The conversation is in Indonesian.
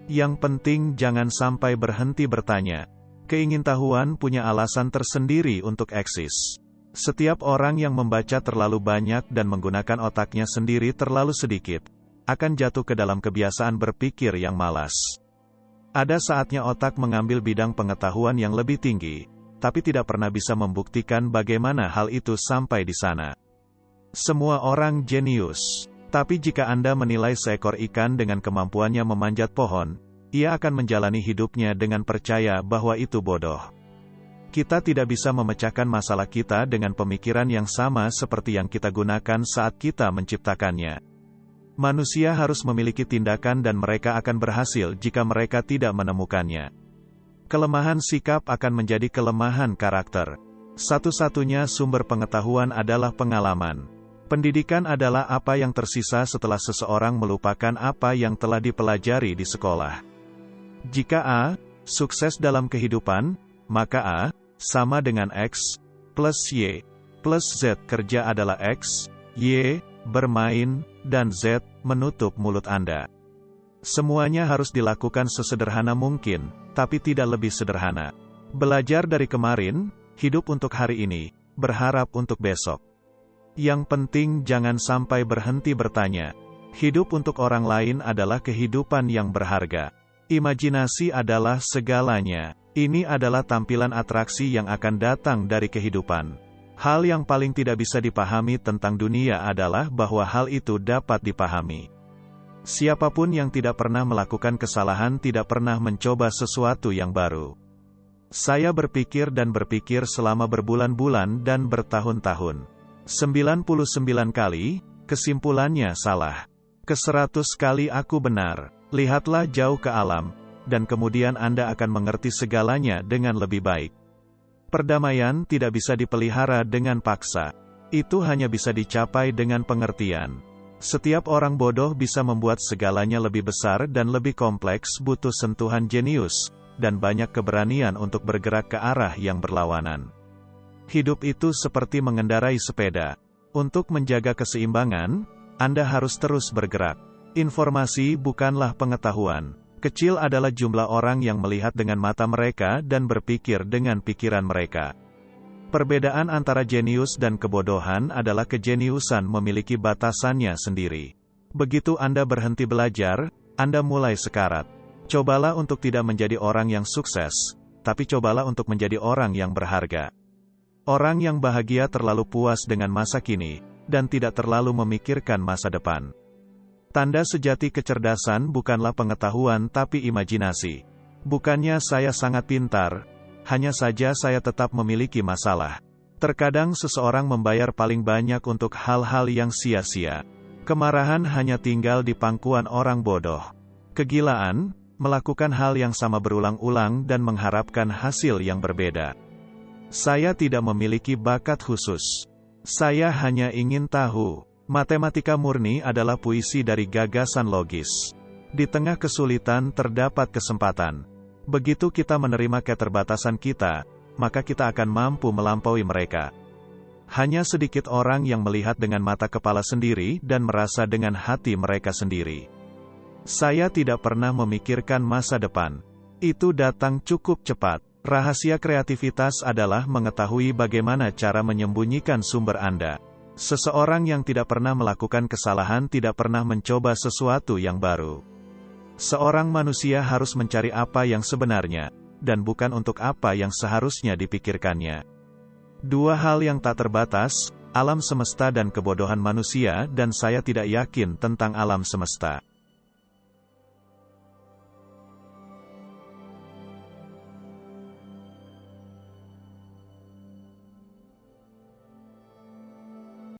Yang penting jangan sampai berhenti bertanya. Keingintahuan punya alasan tersendiri untuk eksis. Setiap orang yang membaca terlalu banyak dan menggunakan otaknya sendiri terlalu sedikit, akan jatuh ke dalam kebiasaan berpikir yang malas. Ada saatnya otak mengambil bidang pengetahuan yang lebih tinggi, tapi tidak pernah bisa membuktikan bagaimana hal itu sampai di sana. Semua orang jenius. Tapi jika Anda menilai seekor ikan dengan kemampuannya memanjat pohon, ia akan menjalani hidupnya dengan percaya bahwa itu bodoh. Kita tidak bisa memecahkan masalah kita dengan pemikiran yang sama seperti yang kita gunakan saat kita menciptakannya. Manusia harus memiliki tindakan dan mereka akan berhasil jika mereka tidak menemukannya. Kelemahan sikap akan menjadi kelemahan karakter. Satu-satunya sumber pengetahuan adalah pengalaman. Pendidikan adalah apa yang tersisa setelah seseorang melupakan apa yang telah dipelajari di sekolah. Jika A, sukses dalam kehidupan, maka A, sama dengan X, plus Y, plus Z. Kerja adalah X, Y, bermain, dan Z, menutup mulut Anda. Semuanya harus dilakukan sesederhana mungkin, tapi tidak lebih sederhana. Belajar dari kemarin, hidup untuk hari ini, berharap untuk besok. Yang penting jangan sampai berhenti bertanya. Hidup untuk orang lain adalah kehidupan yang berharga. Imajinasi adalah segalanya. Ini adalah tampilan atraksi yang akan datang dari kehidupan. Hal yang paling tidak bisa dipahami tentang dunia adalah bahwa hal itu dapat dipahami. Siapapun yang tidak pernah melakukan kesalahan tidak pernah mencoba sesuatu yang baru. Saya berpikir dan berpikir selama berbulan-bulan dan bertahun-tahun. 99 kali, kesimpulannya salah. Ke-100 kali aku benar. Lihatlah jauh ke alam, dan kemudian Anda akan mengerti segalanya dengan lebih baik. Perdamaian tidak bisa dipelihara dengan paksa. Itu hanya bisa dicapai dengan pengertian. Setiap orang bodoh bisa membuat segalanya lebih besar dan lebih kompleks, butuh sentuhan jenius, dan banyak keberanian untuk bergerak ke arah yang berlawanan. Hidup itu seperti mengendarai sepeda. Untuk menjaga keseimbangan, Anda harus terus bergerak. Informasi bukanlah pengetahuan. Kecil adalah jumlah orang yang melihat dengan mata mereka dan berpikir dengan pikiran mereka. Perbedaan antara jenius dan kebodohan adalah kejeniusan memiliki batasannya sendiri. Begitu Anda berhenti belajar, Anda mulai sekarat. Cobalah untuk tidak menjadi orang yang sukses, tapi cobalah untuk menjadi orang yang berharga. Orang yang bahagia terlalu puas dengan masa kini, dan tidak terlalu memikirkan masa depan. Tanda sejati kecerdasan bukanlah pengetahuan tapi imajinasi. Bukannya saya sangat pintar, hanya saja saya tetap memiliki masalah. Terkadang seseorang membayar paling banyak untuk hal-hal yang sia-sia. Kemarahan hanya tinggal di pangkuan orang bodoh. Kegilaan, melakukan hal yang sama berulang-ulang dan mengharapkan hasil yang berbeda. Saya tidak memiliki bakat khusus. Saya hanya ingin tahu. Matematika murni adalah puisi dari gagasan logis. Di tengah kesulitan terdapat kesempatan. Begitu kita menerima keterbatasan kita, maka kita akan mampu melampaui mereka. Hanya sedikit orang yang melihat dengan mata kepala sendiri dan merasa dengan hati mereka sendiri. Saya tidak pernah memikirkan masa depan. Itu datang cukup cepat. Rahasia kreativitas adalah mengetahui bagaimana cara menyembunyikan sumber Anda. Seseorang yang tidak pernah melakukan kesalahan tidak pernah mencoba sesuatu yang baru. Seorang manusia harus mencari apa yang sebenarnya, dan bukan untuk apa yang seharusnya dipikirkannya. Dua hal yang tak terbatas, alam semesta dan kebodohan manusia, dan saya tidak yakin tentang alam semesta.